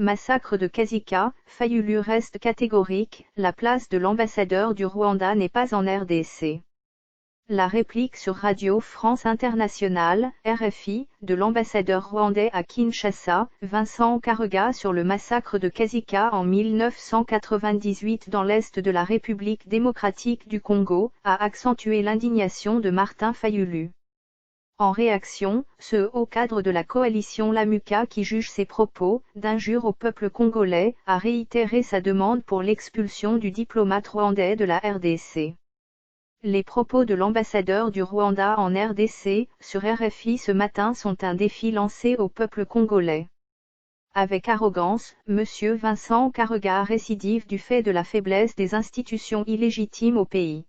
massacre de Kasika, Fayulu reste catégorique, la place de l'ambassadeur du Rwanda n'est pas en RDC. La réplique sur Radio France Internationale, RFI, de l'ambassadeur rwandais à Kinshasa, Vincent Karega sur le massacre de Kasika en 1998 dans l'est de la République démocratique du Congo, a accentué l'indignation de Martin Fayulu. En réaction, ce haut cadre de la coalition Lamuka qui juge ses propos d'injure au peuple congolais, a réitéré sa demande pour l'expulsion du diplomate rwandais de la RDC. Les propos de l'ambassadeur du Rwanda en RDC, sur RFI ce matin sont un défi lancé au peuple congolais. Avec arrogance, M. Vincent Karega récidive du fait de la faiblesse des institutions illégitimes au pays.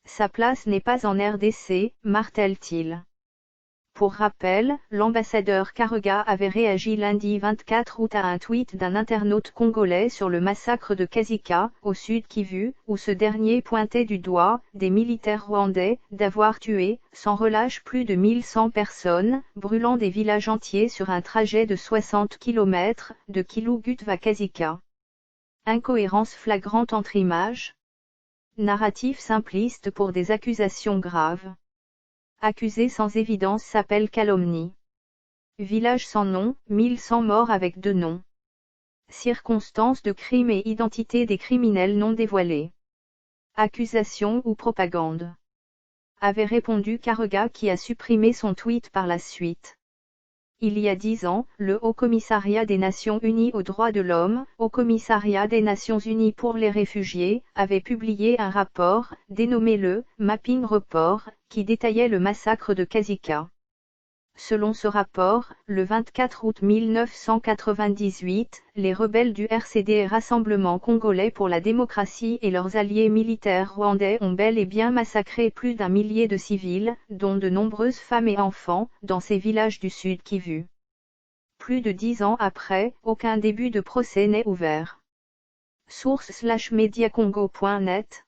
Sa place n'est pas en RDC, martèle-t-il. Pour rappel, l'ambassadeur Karega avait réagi lundi 24 août à un tweet d'un internaute congolais sur le massacre de Kasika, au sud Kivu, où ce dernier pointait du doigt des militaires rwandais d'avoir tué, sans relâche plus de 1100 personnes, brûlant des villages entiers sur un trajet de 60 km, de Kilugut à Kasika. Incohérence flagrante entre images. Narratif simpliste pour des accusations graves. Accusé sans évidence s'appelle calomnie. Village sans nom, 1100 morts avec 2 noms. Circonstances de crime et identité des criminels non dévoilés. Accusation ou propagande. Avait répondu Karega qui a supprimé son tweet par la suite. Il y a 10 ans, le Haut Commissariat des Nations Unies aux droits de l'homme, Haut Commissariat des Nations Unies pour les réfugiés, avait publié un rapport, dénommé le « Mapping Report », qui détaillait le massacre de Kasika. Selon ce rapport, le 24 août 1998, les rebelles du RCD Rassemblement congolais pour la démocratie et leurs alliés militaires rwandais ont bel et bien massacré plus d'1 millier de civils, dont de nombreuses femmes et enfants, dans ces villages du sud Kivu. Plus de 10 ans après, aucun début de procès n'est ouvert. Source /mediacongo.net